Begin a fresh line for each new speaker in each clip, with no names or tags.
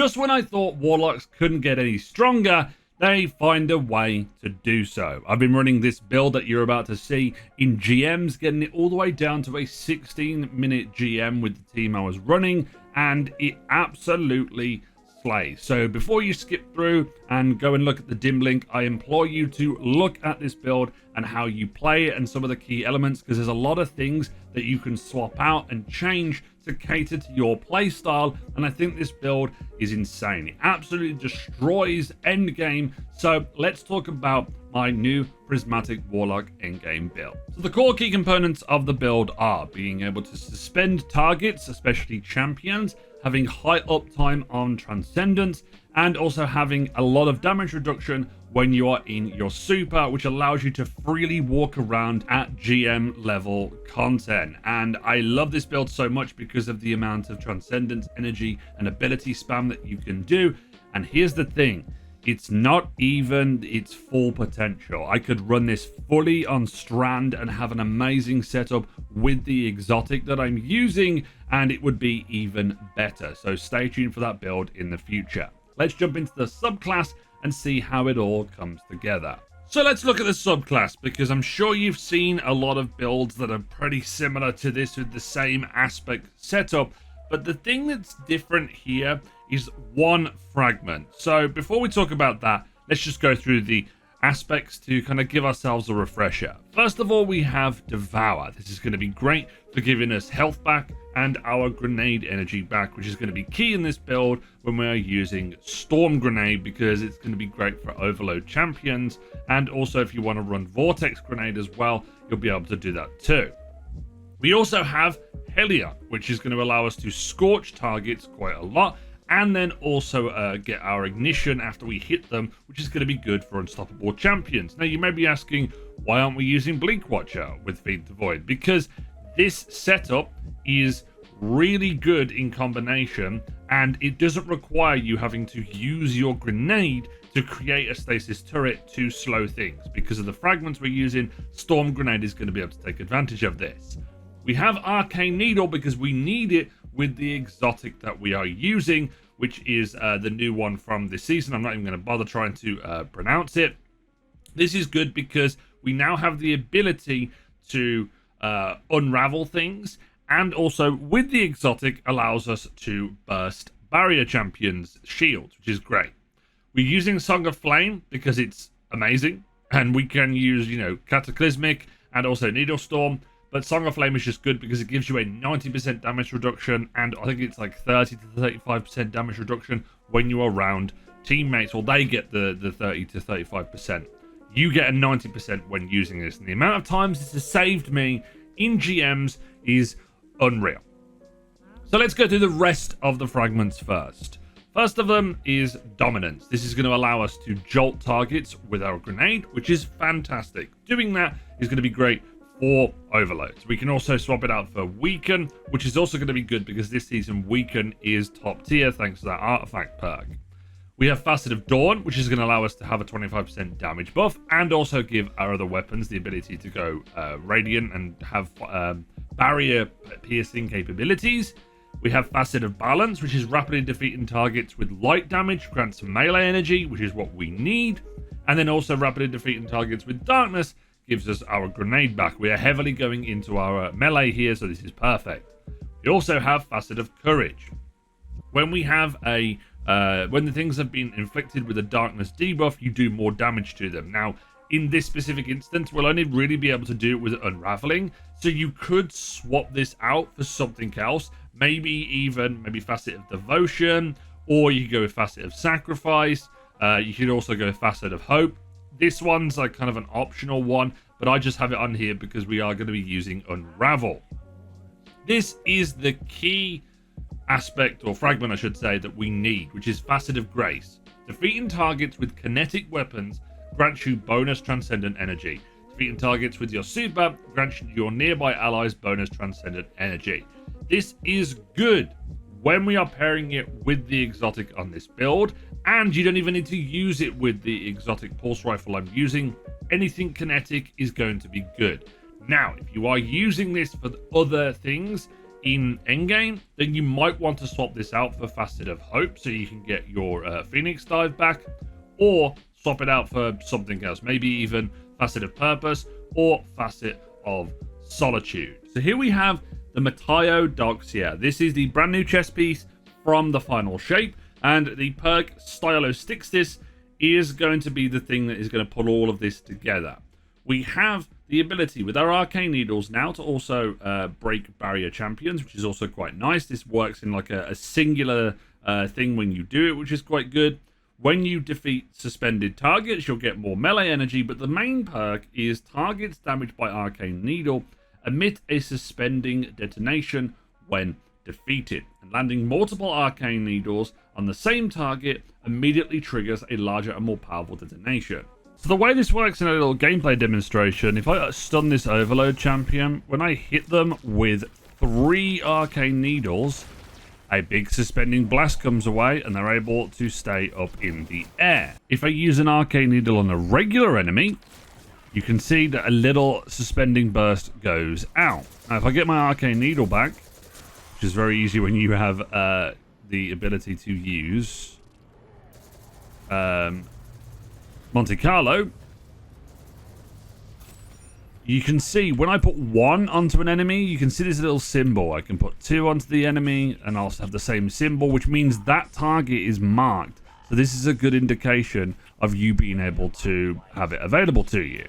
just when I thought Warlocks couldn't get any stronger, they find a way to do so. I've been running this build that you're about to see in GMs, getting it all the way down to a 16-minute GM with the team I was running, and it absolutely slays. So before you skip through and go and look at the dim link, I implore you to look at this build and how you play it and some of the key elements, because there's a lot of things that you can swap out and change to cater to your play style, and I think this build is insane. It absolutely destroys endgame. So let's talk about my new Prismatic Warlock endgame build. So the core key components of the build are being able to suspend targets, especially champions, having high uptime on transcendence, and also having a lot of damage reduction when you are in your super, which allows you to freely walk around at GM level content. And I love this build so much because of the amount of transcendence, energy, and ability spam that you can do. And here's the thing, it's not even its full potential. I could run this fully on Strand and have an amazing setup with the exotic that I'm using, and it would be even better. So stay tuned for that build in the future. Let's jump into the subclass and see how it all comes together. So let's look at the subclass, because I'm sure you've seen a lot of builds that are pretty similar to this with the same aspect setup, but the thing that's different here is one fragment. So before we talk about that, let's just go through the aspects to kind of give ourselves a refresher. First of all, we have Devour. This is going to be great for giving us health back and our grenade energy back, which is going to be key in this build when we are using Storm Grenade, because it's going to be great for overload champions, and also if you want to run Vortex Grenade as well, you'll be able to do that too. We also have Helia, which is going to allow us to scorch targets quite a lot, and then also get our ignition after we hit them, which is going to be good for unstoppable champions. Now, you may be asking, why aren't we using Bleak Watcher with Feed the Void? Because this setup is really good in combination, and it doesn't require you having to use your grenade to create a stasis turret to slow things. Because of the fragments we're using, Storm Grenade is going to be able to take advantage of this. We have Arcane Needle because we need it with the exotic that we are using, which is the new one from this season. I'm not even going to bother trying to pronounce it. This is good because we now have the ability to unravel things, and also with the exotic allows us to burst barrier champions' shields, which is great. We're using Song of Flame because it's amazing, and we can use, Cataclysmic and also Needle Storm. But Song of Flame is just good because it gives you a 90% damage reduction, and I think it's like 30 to 35% damage reduction when you're around teammates, or they get the 30 to 35%. You get a 90% when using this, and the amount of times this has saved me in GMs is unreal. So let's go through the rest of the fragments first. First of them is Dominance. This is going to allow us to jolt targets with our grenade, which is fantastic. Doing that is going to be great for overloads. We can also swap it out for Weaken, which is also going to be good because this season Weaken is top tier thanks to that artifact perk. We have Facet of Dawn, which is going to allow us to have a 25% damage buff and also give our other weapons the ability to go Radiant and have barrier piercing capabilities. We have Facet of Balance, which is rapidly defeating targets with light damage, grants melee energy, which is what we need. And then also rapidly defeating targets with darkness gives us our grenade back. We are heavily going into our melee here, so this is perfect. We also have Facet of Courage. When we have when the things have been inflicted with a darkness debuff, you do more damage to them. Now, in this specific instance, we'll only really be able to do it with Unraveling, so you could swap this out for something else, maybe Facet of Devotion, or you could go with Facet of Sacrifice. You could also go with Facet of Hope. This one's like kind of an optional one, but I just have it on here because we are going to be using Unravel. This is the key aspect, or fragment I should say, that we need, which is Facet of Grace. Defeating targets with kinetic weapons grants you bonus transcendent energy. Defeating targets with your super grants your nearby allies bonus transcendent energy. This is good when we are pairing it with the exotic on this build, and you don't even need to use it with the exotic pulse rifle I'm using. Anything kinetic is going to be good. Now, if you are using this for other things, in Endgame, then you might want to swap this out for Facet of Hope so you can get your Phoenix Dive back, or swap it out for something else, maybe even Facet of Purpose or Facet of Solitude. So here we have the Mataiodoxia. This is the brand new chess piece from the Final Shape, and the perk Stylostixis is going to be the thing that is going to pull all of this together. We have the ability with our Arcane Needles now to also break barrier champions, which is also quite nice. This works in like a singular thing when you do it, which is quite good. When you defeat suspended targets, you'll get more melee energy, but the main perk is targets damaged by Arcane Needle emit a suspending detonation when defeated, and landing multiple Arcane Needles on the same target immediately triggers a larger and more powerful detonation. So the way this works in a little gameplay demonstration, if I stun this Overload champion, when I hit them with 3 Arcane Needles, a big suspending blast comes away and they're able to stay up in the air. If I use an Arcane Needle on a regular enemy, you can see that a little suspending burst goes out. Now if I get my Arcane Needle back, which is very easy when you have the ability to use Monte Carlo, you can see when I put 1 onto an enemy, you can see this little symbol. I can put 2 onto the enemy and also have the same symbol, which means that target is marked. So this is a good indication of you being able to have it available to you.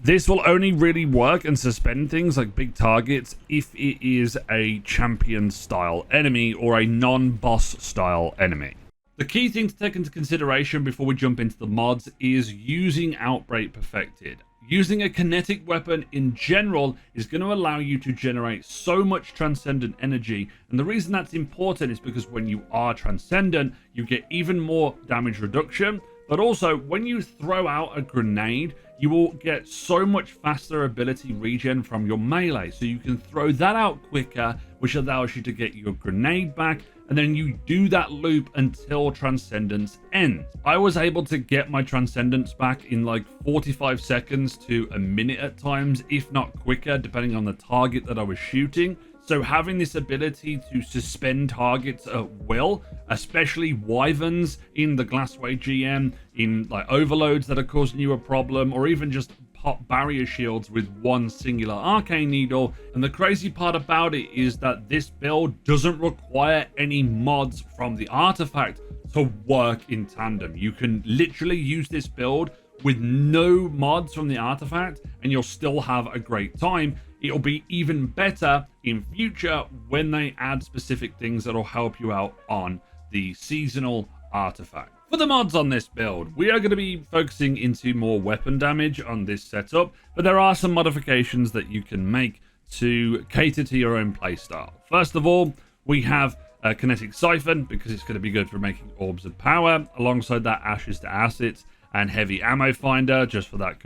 This will only really work and suspend things like big targets if it is a champion style enemy or a non-boss style enemy. The key thing to take into consideration before we jump into the mods is using Outbreak Perfected. Using a kinetic weapon in general is going to allow you to generate so much transcendent energy, and the reason that's important is because when you are transcendent, you get even more damage reduction, but also when you throw out a grenade, you will get so much faster ability regen from your melee, so you can throw that out quicker, which allows you to get your grenade back, and then you do that loop until Transcendence ends. I was able to get my Transcendence back in like 45 seconds to a minute at times, if not quicker, depending on the target that I was shooting. So having this ability to suspend targets at will, especially Wyverns in the Glassway GM, in like overloads that are causing you a problem, or even just pop barrier shields with 1 singular Arcane Needle. And the crazy part about it is that this build doesn't require any mods from the artifact to work in tandem. You can literally use this build with no mods from the artifact and you'll still have a great time. It'll be even better in future when they add specific things that'll help you out on the seasonal artifact. For the mods on this build, we are going to be focusing into more weapon damage on this setup, but there are some modifications that you can make to cater to your own playstyle. First of all, we have a kinetic siphon because it's going to be good for making orbs of power. Alongside that, ashes to assets and heavy ammo finder just for that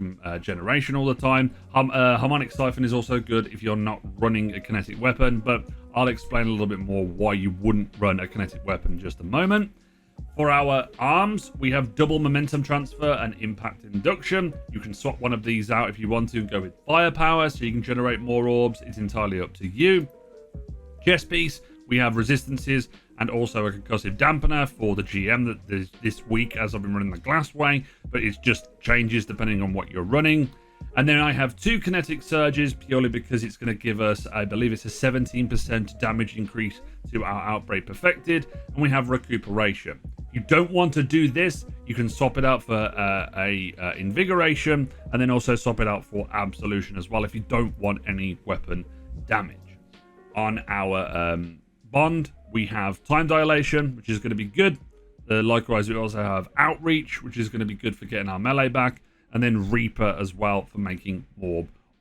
generation all the time. Harmonic siphon is also good if you're not running a kinetic weapon, but I'll explain a little bit more why you wouldn't run a kinetic weapon in just a moment. For our arms, we have double momentum transfer and impact induction. You can swap one of these out if you want to and go with firepower so you can generate more orbs. It's entirely up to you. Chest piece, we have resistances and also a concussive dampener for the GM that this week as I've been running the Glassway, but it just changes depending on what you're running. And then I have 2 kinetic surges purely because it's going to give us, I believe it's a 17% damage increase to our Outbreak Perfected, and we have recuperation. You don't want to do this, you can swap it out for invigoration, and then also swap it out for absolution as well if you don't want any weapon damage. On our bond, we have time dilation, which is going to be good. Likewise, we also have outreach, which is going to be good for getting our melee back, and then Reaper as well for making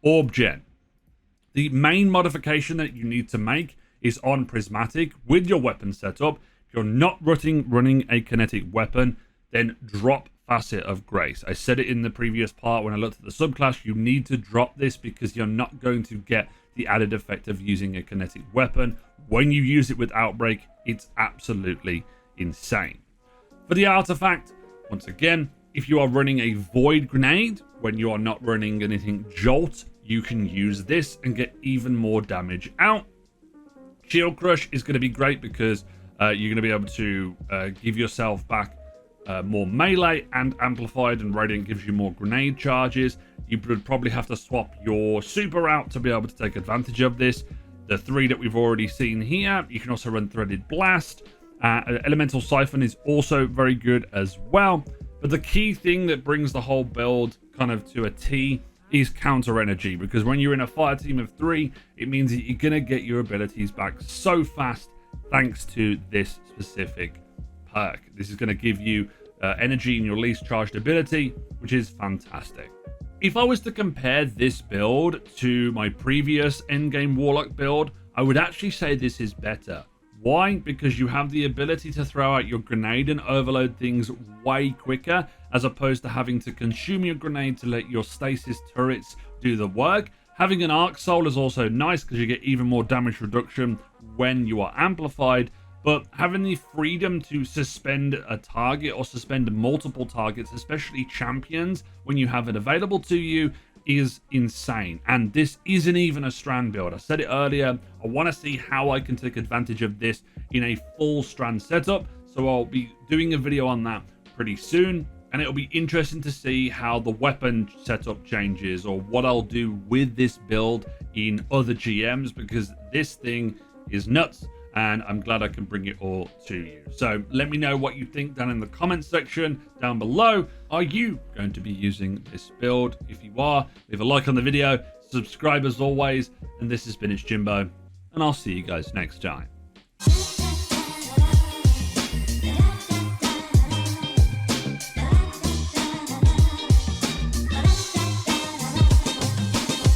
orb gen. The main modification that you need to make is on Prismatic with your weapon setup. If you're not running a kinetic weapon, then drop Facet of Grace. I said it in the previous part when I looked at the subclass, you need to drop this because you're not going to get the added effect of using a kinetic weapon. When you use it with Outbreak, it's absolutely insane. For the artifact, once again, if you are running a Void Grenade, when you are not running anything Jolt, you can use this and get even more damage out. Shield Crush is going to be great because you're going to be able to give yourself back more melee and amplified, and Radiant gives you more grenade charges. You would probably have to swap your super out to be able to take advantage of this. The 3 that we've already seen here, you can also run Threaded Blast. Elemental Siphon is also very good as well. But the key thing that brings the whole build kind of to a T is counter energy, because when you're in a fire team of 3, it means that you're going to get your abilities back so fast thanks to this specific perk. This is going to give you energy in your least charged ability, which is fantastic. If I was to compare this build to my previous Endgame Warlock build, I would actually say this is better. Why? Because you have the ability to throw out your grenade and overload things way quicker, as opposed to having to consume your grenade to let your stasis turrets do the work. Having an Arc Soul is also nice because you get even more damage reduction when you are amplified, but having the freedom to suspend a target or suspend multiple targets, especially champions, when you have it available to you, is insane. And this isn't even a Strand build. I said it earlier, I want to see how I can take advantage of this in a full Strand setup, so I'll be doing a video on that pretty soon, and it'll be interesting to see how the weapon setup changes or what I'll do with this build in other GMs, because this thing is nuts. And I'm glad I can bring it all to you. So let me know what you think down in the comments section down below. Are you going to be using this build? If you are, leave a like on the video, subscribe as always. And this has been It's Jimbo, and I'll see you guys next time.